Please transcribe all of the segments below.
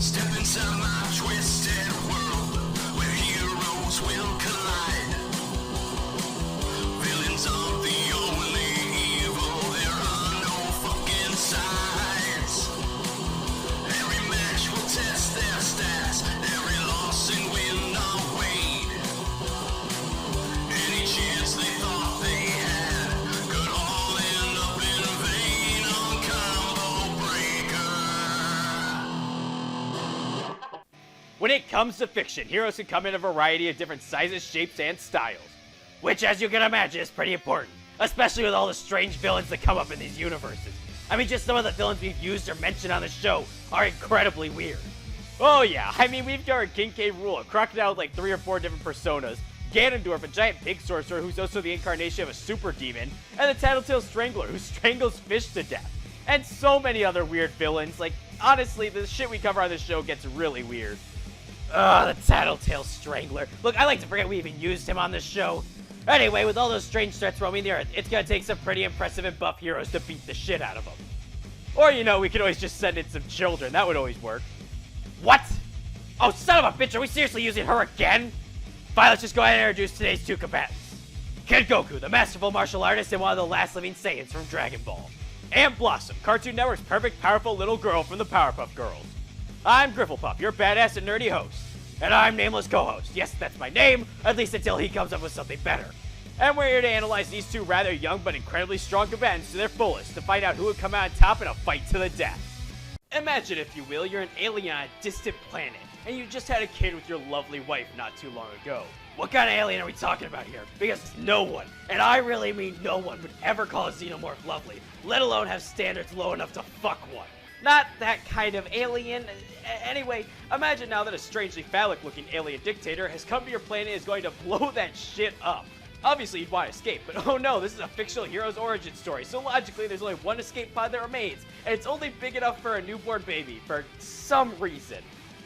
Step inside my twisted world where heroes will collide. Villains aren't the only evil, there are no fucking sides. Every match will test their stats, every loss and win are weighed. Any chance they thought they had could all end up in vain on Combo Breaker. When it comes to fiction, heroes can come in a variety of different sizes, shapes, and styles. Which, as you can imagine, is pretty important. Especially with all the strange villains that come up in these universes. I mean, just some of the villains we've used or mentioned on the show are incredibly weird. Oh yeah, I mean, we've covered King K. Rool, a crocodile with like 3 or 4 different personas, Ganondorf, a giant pig sorcerer who's also the incarnation of a super demon, and the Tattletale Strangler, who strangles fish to death. And so many other weird villains. Like, honestly, the shit we cover on this show gets really weird. Ugh, the Tattletale Strangler. Look, I like to forget we even used him on this show. Anyway, with all those strange threats roaming the earth, it's gonna take some pretty impressive and buff heroes to beat the shit out of them. Or, you know, we could always just send in some children. That would always work. What? Oh, son of a bitch, are we seriously using her again? Fine, let's just go ahead and introduce today's 2 combatants. Kid Goku, the masterful martial artist and one of the last living Saiyans from Dragon Ball. And Blossom, Cartoon Network's perfect, powerful little girl from the Powerpuff Girls. I'm Grifflepuff, your badass and nerdy host. And I'm Nameless Co-host. Yes, that's my name, at least until he comes up with something better. And we're here to analyze these 2 rather young but incredibly strong combatants to their fullest to find out who would come out on top in a fight to the death. Imagine, if you will, you're an alien on a distant planet, and you just had a kid with your lovely wife not too long ago. What kind of alien are we talking about here? Because no one, and I really mean no one, would ever call a xenomorph lovely, let alone have standards low enough to fuck one. Not that kind of alien. Anyway, imagine now that a strangely phallic-looking alien dictator has come to your planet and is going to blow that shit up. Obviously, you'd want to escape, but oh no, this is a fictional hero's origin story, so logically there's only one escape pod that remains, and it's only big enough for a newborn baby, for some reason.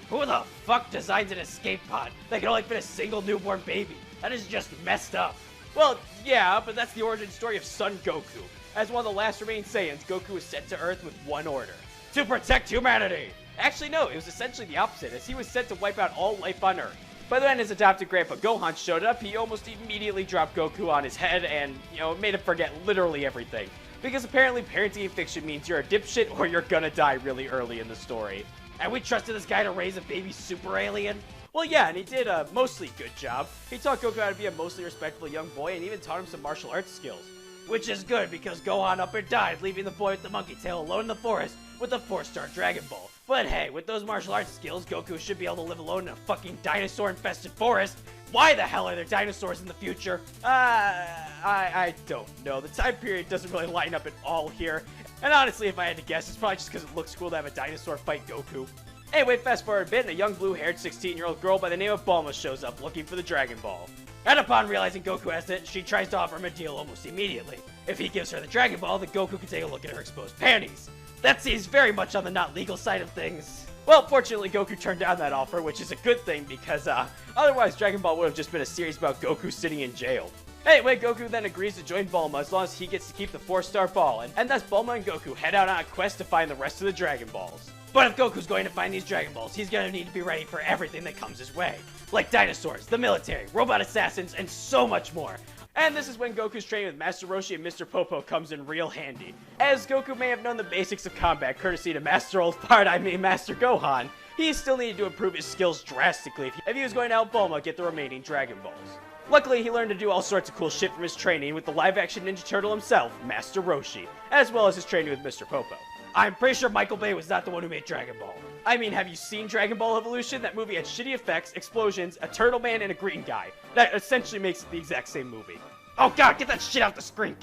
Who the fuck designs an escape pod that can only fit a single newborn baby? That is just messed up. Well, yeah, but that's the origin story of Son Goku. As one of the last remaining Saiyans, Goku was sent to Earth with one order: to protect humanity! Actually, no, it was essentially the opposite, as he was sent to wipe out all life on Earth. By the end his adopted grandpa Gohan showed up, he almost immediately dropped Goku on his head and, you know, made him forget literally everything. Because apparently parenting in fiction means you're a dipshit or you're gonna die really early in the story. And we trusted this guy to raise a baby super alien? Well, yeah, and he did a mostly good job. He taught Goku how to be a mostly respectable young boy and even taught him some martial arts skills. Which is good, because Gohan up and died, leaving the boy with the monkey tail alone in the forest with a 4-star Dragon Ball. But hey, with those martial arts skills, Goku should be able to live alone in a fucking dinosaur-infested forest. Why the hell are there dinosaurs in the future? I don't know. The time period doesn't really line up at all here. And honestly, if I had to guess, it's probably just because it looks cool to have a dinosaur fight Goku. Anyway, fast forward a bit, and a young blue-haired 16-year-old girl by the name of Bulma shows up looking for the Dragon Ball. And upon realizing Goku has it, she tries to offer him a deal almost immediately. If he gives her the Dragon Ball, then Goku can take a look at her exposed panties. That seems very much on the not legal side of things. Well, fortunately, Goku turned down that offer, which is a good thing because, otherwise Dragon Ball would have just been a series about Goku sitting in jail. Anyway, Goku then agrees to join Bulma as long as he gets to keep the 4-star ball, and thus Bulma and Goku head out on a quest to find the rest of the Dragon Balls. But if Goku's going to find these Dragon Balls, he's gonna need to be ready for everything that comes his way. Like dinosaurs, the military, robot assassins, and so much more. And this is when Goku's training with Master Roshi and Mr. Popo comes in real handy. As Goku may have known the basics of combat courtesy to Master Master Gohan, he still needed to improve his skills drastically if he was going to help Bulma get the remaining Dragon Balls. Luckily, he learned to do all sorts of cool shit from his training with the live-action Ninja Turtle himself, Master Roshi, as well as his training with Mr. Popo. I'm pretty sure Michael Bay was not the one who made Dragon Ball. I mean, have you seen Dragon Ball Evolution? That movie had shitty effects, explosions, a turtle man, and a green guy. That essentially makes it the exact same movie. Oh god, get that shit off the screen!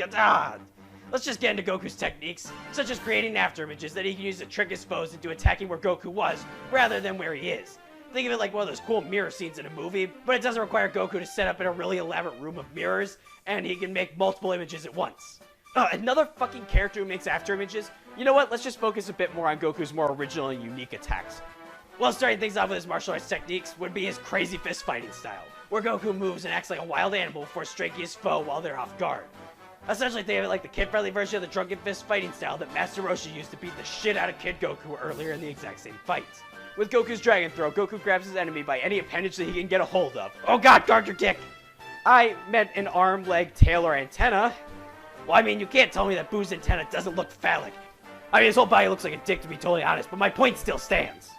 Let's just get into Goku's techniques, such as creating afterimages that he can use to trick his foes into attacking where Goku was, rather than where he is. Think of it like one of those cool mirror scenes in a movie, but it doesn't require Goku to set up in a really elaborate room of mirrors, and he can make multiple images at once. Another fucking character who makes afterimages? You know what, let's just focus a bit more on Goku's more original and unique attacks. Well, starting things off with his martial arts techniques would be his crazy fist fighting style, where Goku moves and acts like a wild animal before striking his foe while they're off guard. Essentially, think of it like the kid-friendly version of the drunken fist fighting style that Master Roshi used to beat the shit out of Kid Goku earlier in the exact same fight. With Goku's Dragon Throw, Goku grabs his enemy by any appendage that he can get a hold of. Oh god, guard your dick! I meant an arm, leg, tail, or antenna. Well, I mean, you can't tell me that Boo's antenna doesn't look phallic. I mean, his whole body looks like a dick, to be totally honest, but my point still stands.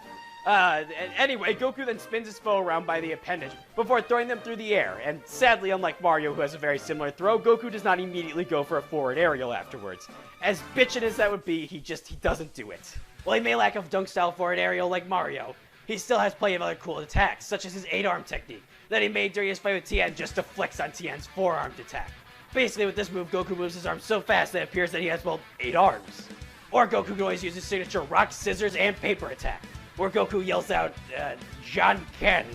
Anyway, Goku then spins his foe around by the appendage before throwing them through the air, and sadly, unlike Mario, who has a very similar throw, Goku does not immediately go for a forward aerial afterwards. As bitchin' as that would be, he doesn't do it. While he may lack a dunk-style forward aerial like Mario, he still has plenty of other cool attacks, such as his 8-arm technique that he made during his fight with Tien just to flex on Tien's 4-armed attack. Basically, with this move, Goku moves his arms so fast that it appears that he has, well, 8 arms. Or Goku can always use his signature rock, scissors, and paper attack, where Goku yells out, John Ken,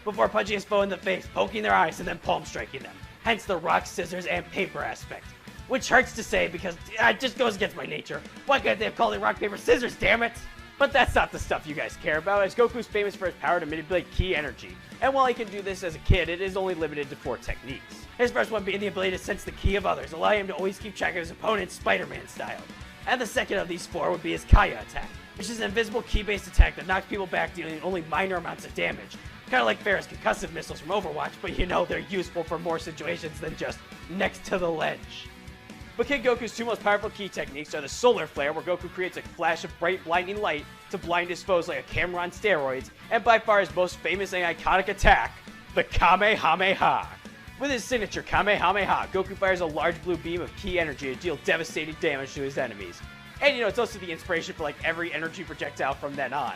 before punching his foe in the face, poking their eyes, and then palm striking them. Hence the rock, scissors, and paper aspect. Which hurts to say because it just goes against my nature. Why couldn't they have called it rock, paper, scissors, damn it? But that's not the stuff you guys care about, as Goku's famous for his power to manipulate ki energy. And while he can do this as a kid, it is only limited to 4 techniques. His first one being the ability to sense the ki of others, allowing him to always keep track of his opponents Spider-Man style. And the second of these 4 would be his Kaya attack, which is an invisible ki-based attack that knocks people back, dealing only minor amounts of damage. Kinda like Farrah's concussive missiles from Overwatch, but you know they're useful for more situations than just next to the ledge. But Kid Goku's 2 most powerful ki techniques are the Solar Flare, where Goku creates a flash of bright, blinding light to blind his foes like a camera on steroids, and by far his most famous and iconic attack, the Kamehameha. With his signature Kamehameha, Goku fires a large blue beam of ki energy to deal devastating damage to his enemies. And you know, it's also the inspiration for like every energy projectile from then on.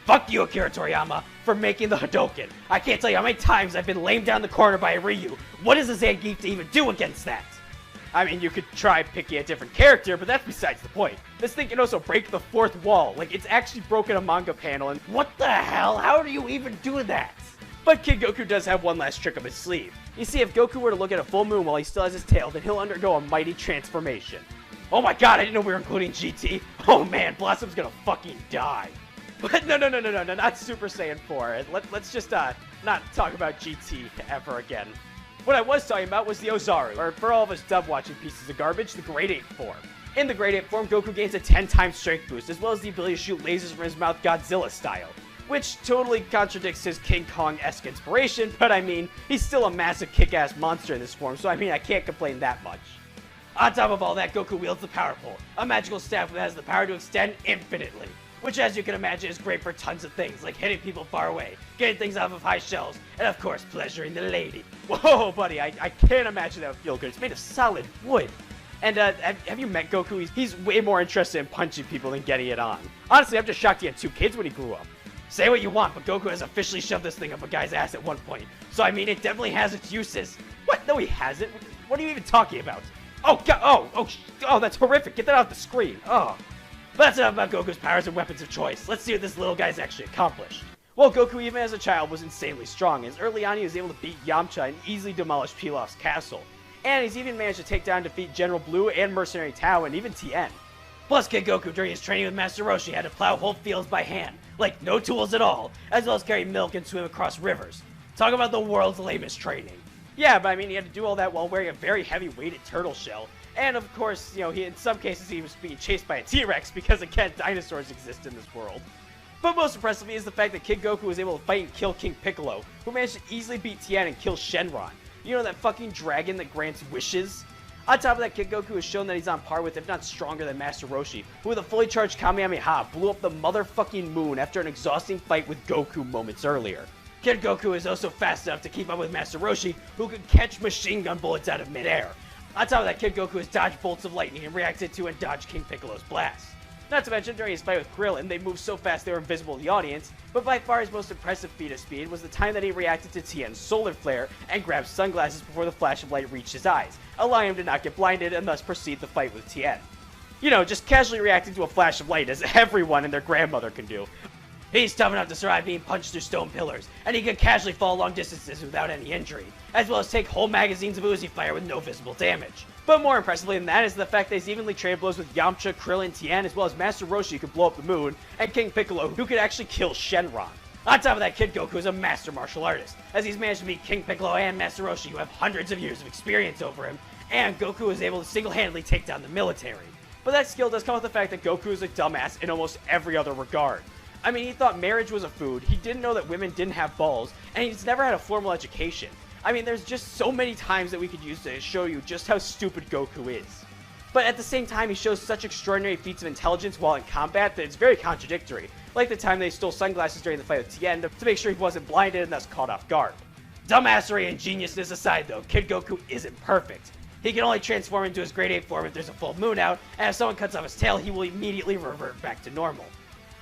Fuck you, Akira Toriyama, for making the Hadoken. I can't tell you how many times I've been lamed down the corner by a Ryu. What does a Zangief to even do against that? I mean, you could try picking a different character, but that's besides the point. This thing can also break the 4th wall. Like, it's actually broken a manga panel, and what the hell? How do you even do that? But Kid Goku does have one last trick up his sleeve. You see, if Goku were to look at a full moon while he still has his tail, then he'll undergo a mighty transformation. Oh my god, I didn't know we were including GT. Oh man, Blossom's gonna fucking die. But no, not Super Saiyan 4. Let's just not talk about GT ever again. What I was talking about was the Ozaru, or for all of us dub-watching pieces of garbage, the Grade 8 form. In the Grade 8 form, Goku gains a 10-time strength boost, as well as the ability to shoot lasers from his mouth Godzilla style. Which totally contradicts his King Kong-esque inspiration, but I mean, he's still a massive kick-ass monster in this form, so I mean, I can't complain that much. On top of all that, Goku wields the Power Pole, a magical staff that has the power to extend infinitely. Which, as you can imagine, is great for tons of things, like hitting people far away, getting things off of high shelves, and of course, pleasuring the lady. Whoa, buddy, I can't imagine that would feel good. It's made of solid wood. And, have you met Goku? He's way more interested in punching people than getting it on. Honestly, I'm just shocked he had 2 kids when he grew up. Say what you want, but Goku has officially shoved this thing up a guy's ass at one point. So, I mean, it definitely has its uses. What? No, he hasn't. What are you even talking about? Oh, God, oh, that's horrific. Get that off the screen. Oh. But that's enough about Goku's powers and weapons of choice. Let's see what this little guy's actually accomplished. Well, Goku, even as a child, was insanely strong, as early on he was able to beat Yamcha and easily demolish Pilaf's castle. And he's even managed to take down and defeat General Blue and Mercenary Tao and even Tien. Plus, Kid Goku, during his training with Master Roshi, had to plow whole fields by hand, like no tools at all, as well as carry milk and swim across rivers. Talk about the world's lamest training. Yeah, but I mean, he had to do all that while wearing a very heavy-weighted turtle shell. And of course, you know, in some cases he was being chased by a T-Rex because, again, dinosaurs exist in this world. But most impressively is the fact that Kid Goku was able to fight and kill King Piccolo, who managed to easily beat Tien and kill Shenron. You know, that fucking dragon that grants wishes? On top of that, Kid Goku has shown that he's on par with, if not stronger than Master Roshi, who with a fully charged Kamehameha blew up the motherfucking moon after an exhausting fight with Goku moments earlier. Kid Goku is also fast enough to keep up with Master Roshi, who could catch machine gun bullets out of midair. On top of that, Kid Goku has dodged bolts of lightning and reacted to and dodged King Piccolo's blast. Not to mention, during his fight with Krillin, they moved so fast they were invisible to the audience, but by far his most impressive feat of speed was the time that he reacted to Tien's Solar Flare and grabbed sunglasses before the flash of light reached his eyes, allowing him to not get blinded and thus proceed the fight with Tien. You know, just casually reacting to a flash of light as everyone and their grandmother can do. He's tough enough to survive being punched through stone pillars, and he can casually fall long distances without any injury, as well as take whole magazines of Uzi fire with no visible damage. But more impressively than that is the fact that he's evenly traded blows with Yamcha, Krillin, Tien, as well as Master Roshi who could blow up the moon, and King Piccolo who could actually kill Shenron. On top of that, Kid Goku is a master martial artist, as he's managed to beat King Piccolo and Master Roshi who have hundreds of years of experience over him, and Goku is able to single-handedly take down the military. But that skill does come with the fact that Goku is a dumbass in almost every other regard. I mean, he thought marriage was a food, he didn't know that women didn't have balls, and he's never had a formal education. I mean, there's just so many times that we could use to show you just how stupid Goku is. But at the same time, he shows such extraordinary feats of intelligence while in combat that it's very contradictory, like the time they stole sunglasses during the fight with Tien to make sure he wasn't blinded and thus caught off guard. Dumbassery and geniusness aside though, Kid Goku isn't perfect. He can only transform into his grade 8 form if there's a full moon out, and if someone cuts off his tail, he will immediately revert back to normal.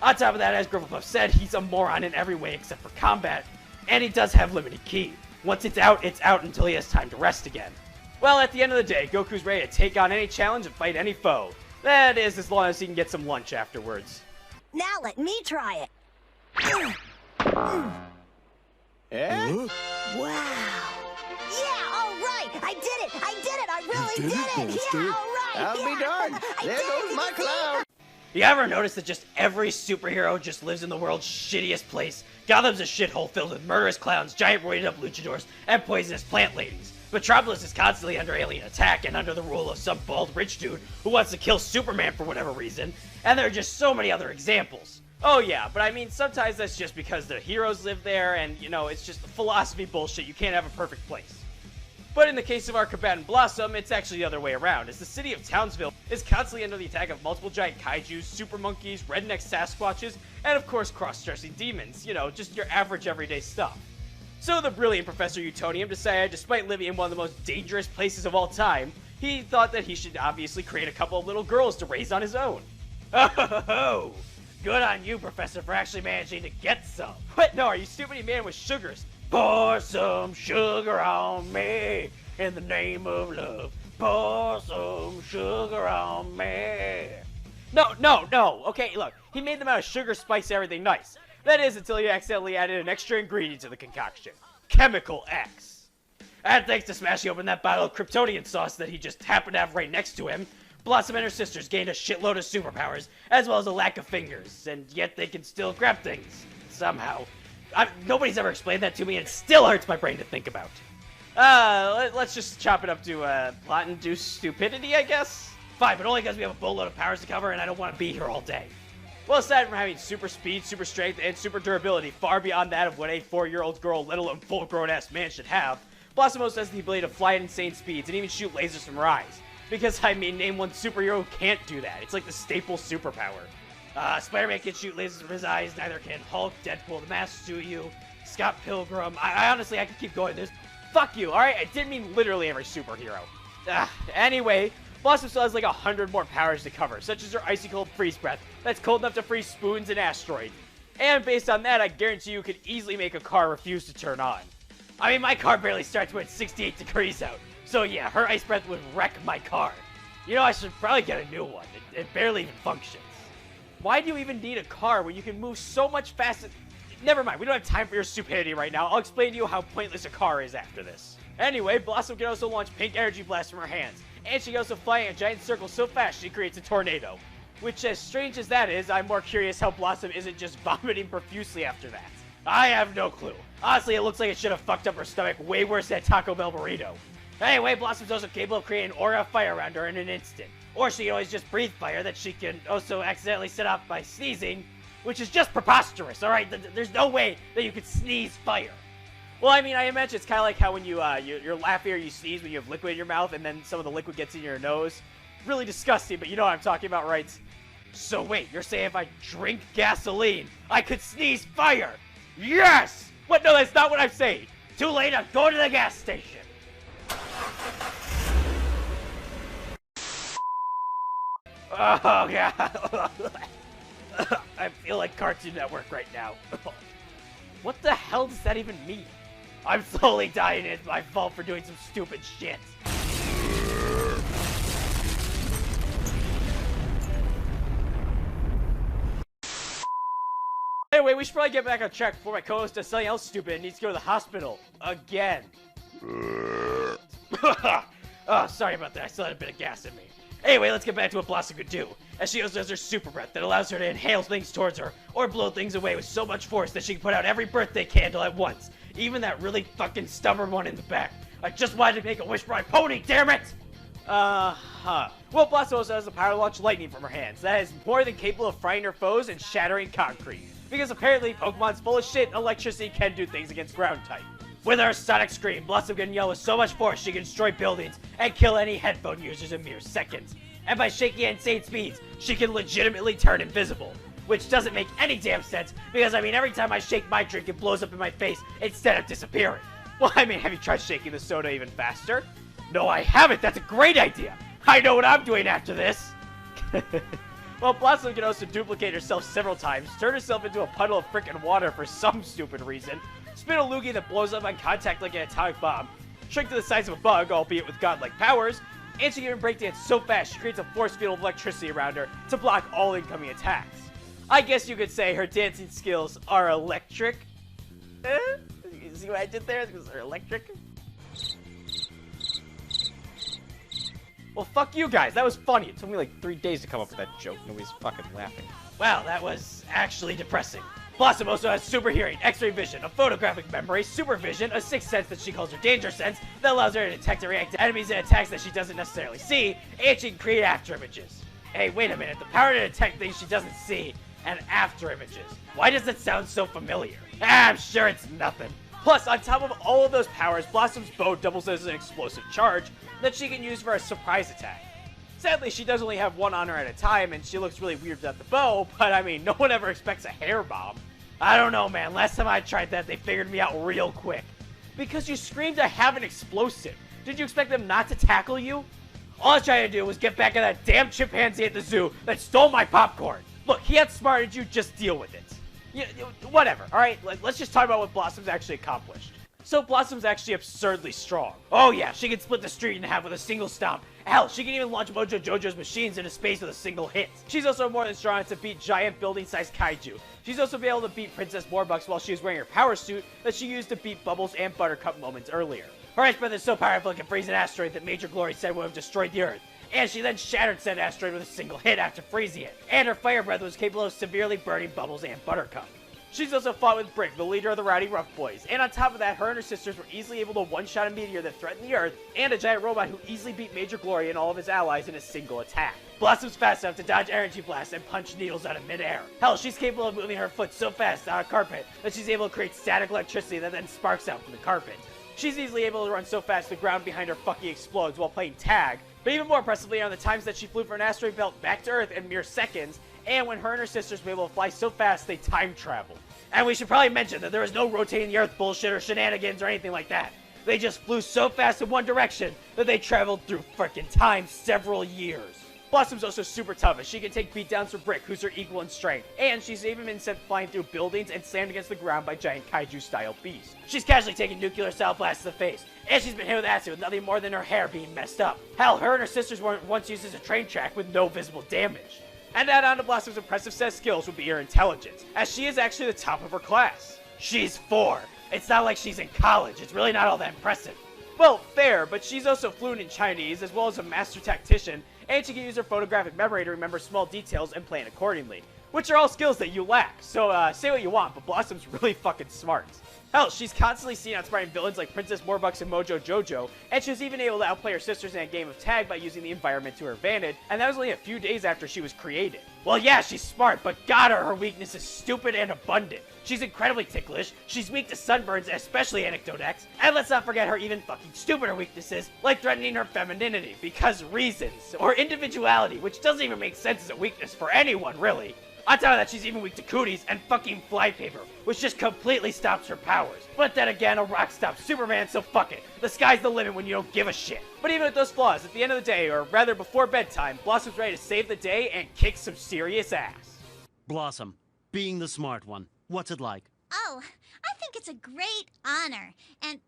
On top of that, as Powerpuff said, he's a moron in every way except for combat, and he does have limited ki. Once it's out until he has time to rest again. Well, at the end of the day, Goku's ready to take on any challenge and fight any foe. That is, as long as he can get some lunch afterwards. Now let me try it. Eh? Wow. Yeah, all right. I did it. I really did it. Yeah, all right. I'll be darned. There goes my clown. You ever notice that just every superhero just lives in the world's shittiest place? Gotham's a shithole filled with murderous clowns, giant roided up luchadors, and poisonous plant ladies. Metropolis is constantly under alien attack and under the rule of some bald rich dude who wants to kill Superman for whatever reason, and there are just so many other examples. Oh yeah, but I mean, sometimes that's just because the heroes live there and, you know, it's just philosophy bullshit. You can't have a perfect place. But in the case of our combatant Blossom, it's actually the other way around, as the city of Townsville is constantly under the attack of multiple giant kaijus, super monkeys, redneck Sasquatches, and of course cross-dressing demons, you know, just your average everyday stuff. So the brilliant Professor Utonium decided, despite living in one of the most dangerous places of all time, he thought that he should obviously create a couple of little girls to raise on his own. Oh, good on you, Professor, for actually managing to get some. What? No, are you stupid? He made them with sugars. Pour some sugar on me, in the name of love. Pour some sugar on me. No. Okay, look, he made them out of sugar, spice, everything nice. That is, until he accidentally added an extra ingredient to the concoction. Chemical X. And thanks to smashing open that bottle of Kryptonian sauce that he just happened to have right next to him, Blossom and her sisters gained a shitload of superpowers, as well as a lack of fingers, and yet they can still grab things. Somehow. Nobody's ever explained that to me, and it still hurts my brain to think about. Let's just chop it up to, plot-induced stupidity, I guess? Fine, but only because we have a boatload of powers to cover, and I don't want to be here all day. Well, aside from having super speed, super strength, and super durability far beyond that of what a 4-year-old girl, let alone full-grown-ass man, should have, Blossom also has the ability to fly at insane speeds and even shoot lasers from her eyes. Because, I mean, name one superhero who can't do that. It's like the staple superpower. Spider-Man can shoot lasers from his eyes, neither can Hulk, Deadpool, the Mask Suit, Scott Pilgrim. I honestly, I could keep going. Fuck you, alright? I didn't mean literally every superhero. Anyway, Blossom still has like 100 more powers to cover, such as her icy cold freeze breath that's cold enough to freeze spoons and asteroids. And based on that, I guarantee you could easily make a car refuse to turn on. I mean, my car barely starts when it's 68 degrees out. So yeah, her ice breath would wreck my car. You know, I should probably get a new one. It barely even functions. Why do you even need a car when you can move so much faster? Never mind, we don't have time for your stupidity right now. I'll explain to you how pointless a car is after this. Anyway, Blossom can also launch pink energy blasts from her hands. And she can also fly in a giant circle so fast she creates a tornado. Which, as strange as that is, I'm more curious how Blossom isn't just vomiting profusely after that. I have no clue. Honestly, it looks like it should have fucked up her stomach way worse than Taco Bell burrito. Anyway, Blossom's also capable of creating an aura of fire around her in an instant. Or she can always just breathe fire that she can also accidentally set off by sneezing, which is just preposterous, alright? There's no way that you could sneeze fire. Well, I mean, I imagine it's kind of like how when you're laughing or you sneeze when you have liquid in your mouth and then some of the liquid gets in your nose. Really disgusting, but you know what I'm talking about, right? So wait, you're saying if I drink gasoline, I could sneeze fire? Yes! What? No, that's not what I'm saying. Too late, I'm going to the gas station. Oh, God. I feel like Cartoon Network right now. What the hell does that even mean? I'm slowly dying and it's my fault for doing some stupid shit. Anyway, we should probably get back on track before my co-host does something else stupid and needs to go to the hospital. Again. Oh, sorry about that. I still had a bit of gas in me. Anyway, let's get back to what Blossom could do, as she also has her super breath that allows her to inhale things towards her, or blow things away with so much force that she can put out every birthday candle at once, even that really fucking stubborn one in the back. I just wanted to make a wish for my pony, damn it! Well, Blossom also has the power to launch lightning from her hands. That is more than capable of frying her foes and shattering concrete. because apparently Pokemon's full of shit and electricity can do things against ground type. With her Sonic Scream, Blossom can yell with so much force she can destroy buildings and kill any headphone users in mere seconds. And by shaking at insane speeds, she can legitimately turn invisible. Which doesn't make any damn sense, because I mean every time I shake my drink it blows up in my face instead of disappearing. Well, I mean, have you tried shaking the soda even faster? No, I haven't. That's a great idea. I know what I'm doing after this. Well, Blossom can also duplicate herself several times, turn herself into a puddle of frickin' water for some stupid reason, spin a loogie that blows up on contact like an atomic bomb, shrink to the size of a bug, albeit with godlike powers, and she can even breakdance so fast she creates a force field of electricity around her to block all incoming attacks. I guess you could say her dancing skills are electric. You see what I did there? Because they're electric. Well, fuck you guys. That was funny. It took me like 3 days to come up with that joke. Nobody's fucking laughing. Wow, that was actually depressing. Blossom also has super hearing, x-ray vision, a photographic memory, supervision, a sixth sense that she calls her danger sense that allows her to detect and react to enemies and attacks that she doesn't necessarily see, and she can create after images. Hey, wait a minute. The power to detect things she doesn't see and after images. Why does it sound so familiar? I'm sure it's nothing. Plus, on top of all of those powers, Blossom's bow doubles as an explosive charge that she can use for a surprise attack. Sadly, she does only have one on her at a time, and she looks really weird without the bow, but I mean, no one ever expects a hair bomb. I don't know, man. Last time I tried that, they figured me out real quick. Because you screamed, I have an explosive. Did you expect them not to tackle you? All I was trying to do was get back at that damn chimpanzee at the zoo that stole my popcorn. Look, he outsmarted you, just deal with it. Yeah, whatever, alright? Let's just talk about what Blossom's actually accomplished. So Blossom's actually absurdly strong. Oh yeah, she can split the street in half with a single stomp. Hell, she can even launch Mojo Jojo's machines into space with a single hit. She's also more than strong enough to beat giant building-sized kaiju. She's also been able to beat Princess Morbucks while she was wearing her power suit that she used to beat Bubbles and Buttercup moments earlier. Her ice breath is so powerful it can freeze an asteroid that Major Glory said would have destroyed the Earth. And she then shattered said asteroid with a single hit after freezing it. And her fire breath was capable of severely burning Bubbles and Buttercup. She's also fought with Brick, the leader of the Rowdy Rough Boys, and on top of that, her and her sisters were easily able to one-shot a meteor that threatened the Earth, and a giant robot who easily beat Major Glory and all of his allies in a single attack. Blossom's fast enough to dodge energy blasts and punch needles out of midair. Hell, she's capable of moving her foot so fast on a carpet that she's able to create static electricity that then sparks out from the carpet. She's easily able to run so fast the ground behind her fucking explodes while playing tag, but even more impressively are the times that she flew for an asteroid belt back to Earth in mere seconds, and when her and her sisters were able to fly so fast they time traveled. And we should probably mention that there was no rotating the Earth bullshit or shenanigans or anything like that. They just flew so fast in one direction that they traveled through frickin' time several years. Blossom's also super tough, as she can take beatdowns from Brick, who's her equal in strength, and she's even been sent flying through buildings and slammed against the ground by giant kaiju-style beasts. She's casually taken nuclear-style blasts to the face, and she's been hit with acid with nothing more than her hair being messed up. Hell, her and her sisters were once used as a train track with no visible damage. And add on to Blossom's impressive set of skills would be her intelligence, as she is actually the top of her class. She's 4. It's not like she's in college, it's really not all that impressive. Well, fair, but she's also fluent in Chinese, as well as a master tactician, and she can use her photographic memory to remember small details and plan accordingly. Which are all skills that you lack, so say what you want, but Blossom's really fucking smart. Hell, she's constantly seen outsmarting villains like Princess Morbucks and Mojo Jojo, and she was even able to outplay her sisters in a game of tag by using the environment to her advantage, and that was only a few days after she was created. Well, yeah, she's smart, but god, her weakness is stupid and abundant. She's incredibly ticklish, she's weak to sunburns, especially Anecdote X, and let's not forget her even fucking stupider weaknesses, like threatening her femininity, because reasons, or individuality, which doesn't even make sense as a weakness for anyone, really. On top of that, she's even weak to cooties and fucking flypaper, which just completely stops her powers. But then again, a rock stops Superman, so fuck it. The sky's the limit when you don't give a shit. But even with those flaws, at the end of the day, or rather before bedtime, Blossom's ready to save the day and kick some serious ass. Blossom, being the smart one, what's it like? Oh, I think it's a great honor. And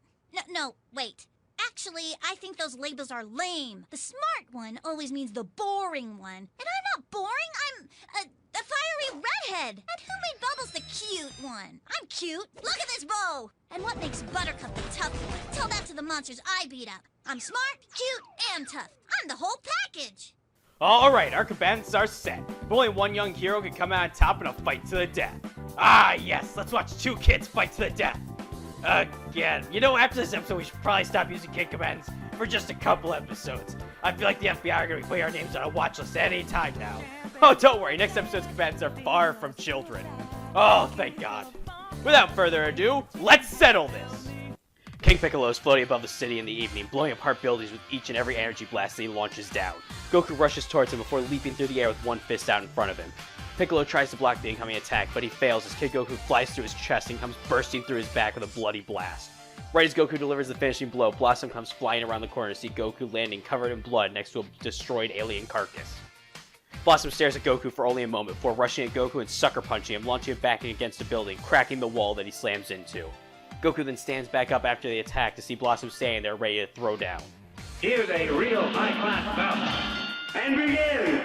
no, wait. Actually, I think those labels are lame. The smart one always means the boring one. And I'm not boring, I'm a fiery redhead. And who made Bubbles the cute one? I'm cute. Look at this bow. And what makes Buttercup the tough one? Tell that to the monsters I beat up. I'm smart, cute, and tough. I'm the whole package. Alright, our combatants are set. But only one young hero can come out on top in a fight to the death. Ah, yes, let's watch 2 kids fight to the death. Again. You know, after this episode, we should probably stop using kid commands for just a couple episodes. I feel like the FBI are going to be putting our names on a watch list any time now. Oh, don't worry, next episode's combatants are far from children. Oh, thank God. Without further ado, let's settle this! King Piccolo is floating above the city in the evening, blowing apart buildings with each and every energy blast that he launches down. Goku rushes towards him before leaping through the air with one fist out in front of him. Piccolo tries to block the incoming attack, but he fails as Kid Goku flies through his chest and comes bursting through his back with a bloody blast. Right as Goku delivers the finishing blow, Blossom comes flying around the corner to see Goku landing covered in blood next to a destroyed alien carcass. Blossom stares at Goku for only a moment before rushing at Goku and sucker punching him, launching him back against a building, cracking the wall that he slams into. Goku then stands back up after the attack to see Blossom standing there ready to throw down. Here's a real high-class bout. And begin!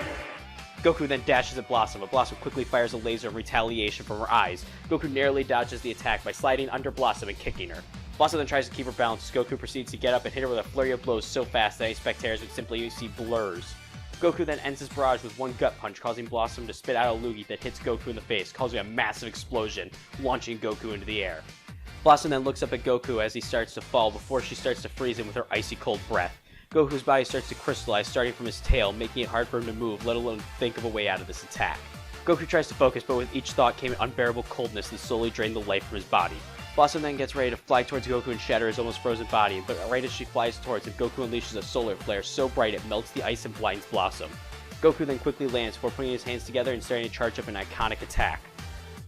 Goku then dashes at Blossom, but Blossom quickly fires a laser of retaliation from her eyes. Goku narrowly dodges the attack by sliding under Blossom and kicking her. Blossom then tries to keep her balance as Goku proceeds to get up and hit her with a flurry of blows so fast that any spectators would simply see blurs. Goku then ends his barrage with one gut punch, causing Blossom to spit out a loogie that hits Goku in the face, causing a massive explosion, launching Goku into the air. Blossom then looks up at Goku as he starts to fall before she starts to freeze him with her icy cold breath. Goku's body starts to crystallize, starting from his tail, making it hard for him to move, let alone think of a way out of this attack. Goku tries to focus, but with each thought came an unbearable coldness that slowly drained the life from his body. Blossom then gets ready to fly towards Goku and shatter his almost frozen body, but right as she flies towards him, Goku unleashes a solar flare so bright it melts the ice and blinds Blossom. Goku then quickly lands before putting his hands together and starting to charge up an iconic attack.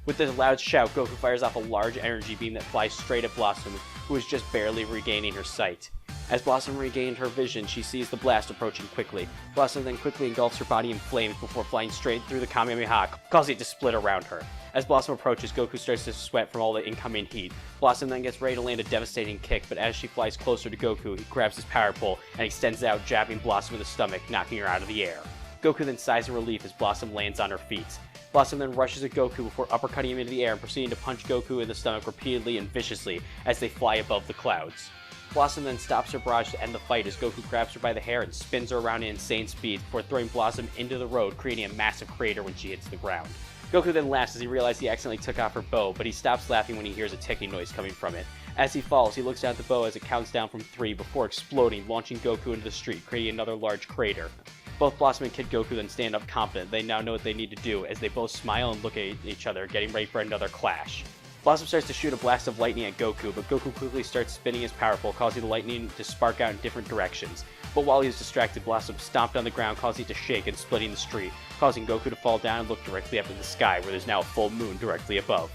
With this loud shout, Goku fires off a large energy beam that flies straight at Blossom, who is just barely regaining her sight. As Blossom regained her vision, she sees the blast approaching quickly. Blossom then quickly engulfs her body in flames before flying straight through the Kamehameha, causing it to split around her. As Blossom approaches, Goku starts to sweat from all the incoming heat. Blossom then gets ready to land a devastating kick, but as she flies closer to Goku, he grabs his power pole and extends it out, jabbing Blossom in the stomach, knocking her out of the air. Goku then sighs in relief as Blossom lands on her feet. Blossom then rushes at Goku before uppercutting him into the air and proceeding to punch Goku in the stomach repeatedly and viciously as they fly above the clouds. Blossom then stops her barrage to end the fight as Goku grabs her by the hair and spins her around at insane speed before throwing Blossom into the road, creating a massive crater when she hits the ground. Goku then laughs as he realizes he accidentally took off her bow, but he stops laughing when he hears a ticking noise coming from it. As he falls, he looks down at the bow as it counts down from 3 before exploding, launching Goku into the street, creating another large crater. Both Blossom and Kid Goku then stand up confident. They now know what they need to do as they both smile and look at each other, getting ready for another clash. Blossom starts to shoot a blast of lightning at Goku, but Goku quickly starts spinning his power pole, causing the lightning to spark out in different directions. But while he was distracted, Blossom stomped on the ground, causing it to shake and splitting the street, causing Goku to fall down and look directly up in the sky, where there's now a full moon directly above.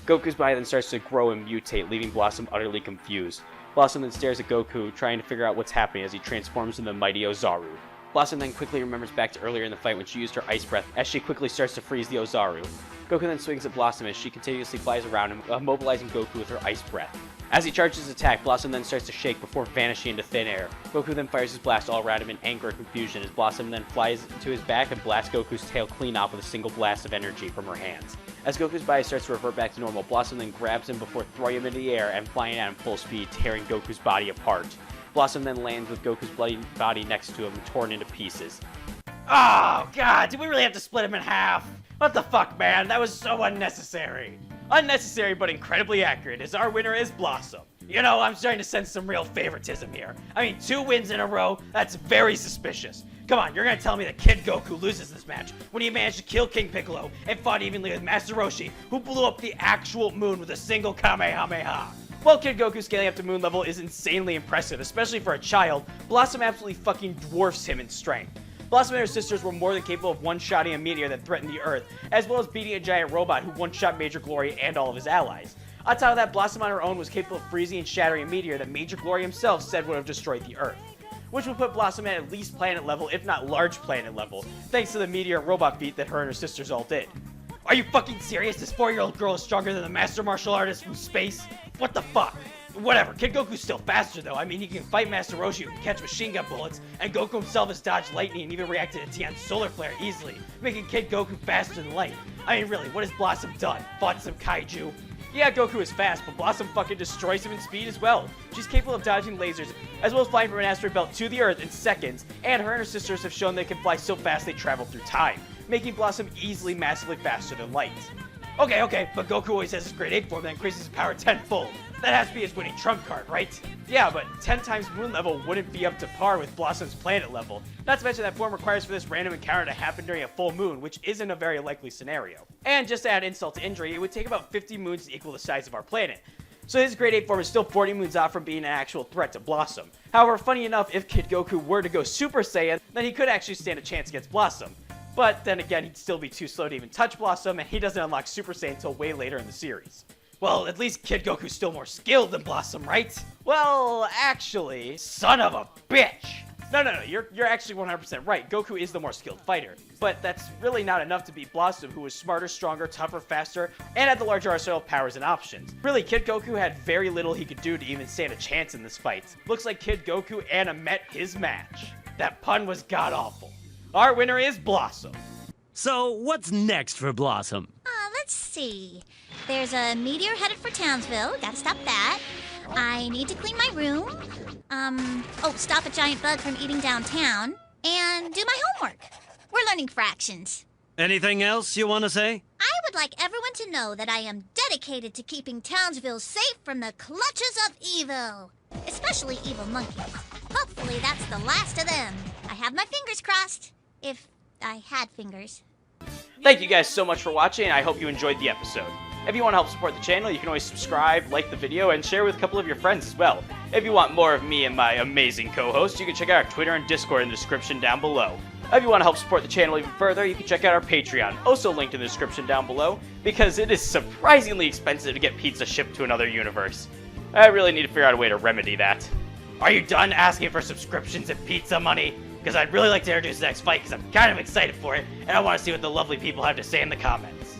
Goku's body then starts to grow and mutate, leaving Blossom utterly confused. Blossom then stares at Goku, trying to figure out what's happening as he transforms into the mighty Ozaru. Blossom then quickly remembers back to earlier in the fight when she used her ice breath, as she quickly starts to freeze the Ozaru. Goku then swings at Blossom as she continuously flies around him, immobilizing Goku with her ice breath. As he charges his attack, Blossom then starts to shake before vanishing into thin air. Goku then fires his blast all around him in anger and confusion as Blossom then flies to his back and blasts Goku's tail clean off with a single blast of energy from her hands. As Goku's body starts to revert back to normal, Blossom then grabs him before throwing him into the air and flying at him full speed, tearing Goku's body apart. Blossom then lands with Goku's bloody body next to him, torn into pieces. Oh, God, did we really have to split him in half? What the fuck, man? That was so unnecessary. Unnecessary, but incredibly accurate, as our winner is Blossom. You know, I'm starting to sense some real favoritism here. I mean, 2 wins in a row, that's very suspicious. Come on, you're gonna tell me that Kid Goku loses this match when he managed to kill King Piccolo and fought evenly with Master Roshi, who blew up the actual moon with a single Kamehameha. While Kid Goku scaling up to moon level is insanely impressive, especially for a child, Blossom absolutely fucking dwarfs him in strength. Blossom and her sisters were more than capable of one-shotting a meteor that threatened the Earth, as well as beating a giant robot who one-shot Major Glory and all of his allies. On top of that, Blossom on her own was capable of freezing and shattering a meteor that Major Glory himself said would have destroyed the Earth, which would put Blossom at least planet level, if not large planet level, thanks to the meteor robot feat that her and her sisters all did. Are you fucking serious? This 4-year-old girl is stronger than the master martial artist from space? What the fuck? Whatever, Kid Goku's still faster though. I mean, he can fight Master Roshi who can catch machine gun bullets, and Goku himself has dodged lightning and even reacted to Tian's solar flare easily, making Kid Goku faster than light. I mean, really, what has Blossom done? Fought some kaiju? Yeah, Goku is fast, but Blossom fucking destroys him in speed as well. She's capable of dodging lasers, as well as flying from an asteroid belt to the Earth in seconds, and her and her sisters have shown they can fly so fast they travel through time, making Blossom easily massively faster than light. Okay, but Goku always has his grade 8 form that increases his power tenfold. That has to be his winning trump card, right? Yeah, but 10 times moon level wouldn't be up to par with Blossom's planet level. Not to mention that form requires for this random encounter to happen during a full moon, which isn't a very likely scenario. And just to add insult to injury, it would take about 50 moons to equal the size of our planet. So his grade 8 form is still 40 moons off from being an actual threat to Blossom. However, funny enough, if Kid Goku were to go Super Saiyan, then he could actually stand a chance against Blossom. But then again, he'd still be too slow to even touch Blossom, and he doesn't unlock Super Saiyan until way later in the series. Well, at least Kid Goku's still more skilled than Blossom, right? Well, actually, son of a bitch! No, you're actually 100% right. Goku is the more skilled fighter. But that's really not enough to beat Blossom, who was smarter, stronger, tougher, faster, and had the larger arsenal of powers and options. Really, Kid Goku had very little he could do to even stand a chance in this fight. Looks like Kid Goku met his match. That pun was god-awful. Our winner is Blossom. So, what's next for Blossom? Let's see. There's a meteor headed for Townsville. Gotta stop that. I need to clean my room. Stop a giant bug from eating downtown. And do my homework. We're learning fractions. Anything else you want to say? I would like everyone to know that I am dedicated to keeping Townsville safe from the clutches of evil. Especially evil monkeys. Hopefully that's the last of them. I have my fingers crossed. If I had fingers. Thank you guys so much for watching, and I hope you enjoyed the episode. If you want to help support the channel, you can always subscribe, like the video, and share with a couple of your friends as well. If you want more of me and my amazing co-hosts, you can check out our Twitter and Discord in the description down below. If you want to help support the channel even further, you can check out our Patreon, also linked in the description down below, because it is surprisingly expensive to get pizza shipped to another universe. I really need to figure out a way to remedy that. Are you done asking for subscriptions and pizza money? Because I'd really like to introduce the next fight, because I'm kind of excited for it, and I want to see what the lovely people have to say in the comments.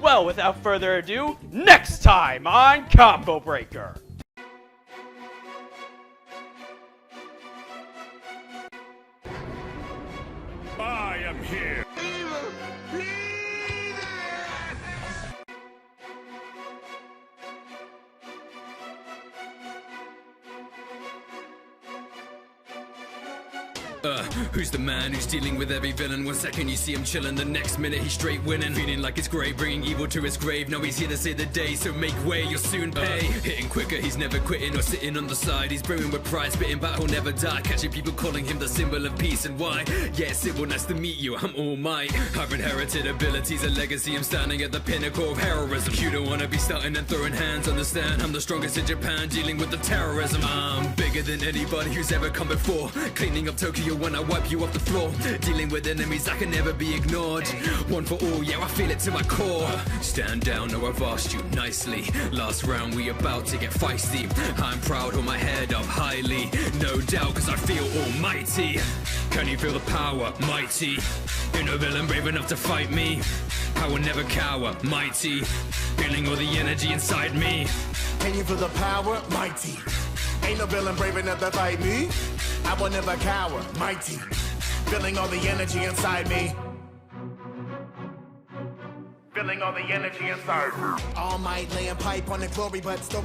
Well, without further ado, next time on Combo Breaker! I am here. Who's the man who's dealing with every villain? 1 second you see him chillin', the next minute he's straight winning. Feeling like it's great, bringing evil to his grave. Now he's here to save the day, so make way, you'll soon pay. Hitting quicker, he's never quitting or sitting on the side. He's brewing with pride, spitting battle, never die. Catching people calling him the symbol of peace and why. Yeah, Sybil, nice to meet you, I'm All Might. I've inherited abilities, a legacy, I'm standing at the pinnacle of heroism. You don't wanna be starting and throwing hands, understand? I'm the strongest in Japan, dealing with the terrorism. I'm bigger than anybody who's ever come before. Cleaning up Tokyo when I wipe you off the floor. Dealing with enemies that can never be ignored. One for all, yeah, I feel it to my core. Stand down, no, I've asked you nicely. Last round, we about to get feisty. I'm proud, hold my head up highly. No doubt, cause I feel almighty. Can you feel the power, mighty? You're no villain brave enough to fight me. I will never cower, mighty. Feeling all the energy inside me. Can you feel the power, mighty? Ain't no villain brave enough to fight me. I will never cower, mighty. Feeling all the energy inside me. Feeling all the energy inside me. All might laying pipe on the glory, but still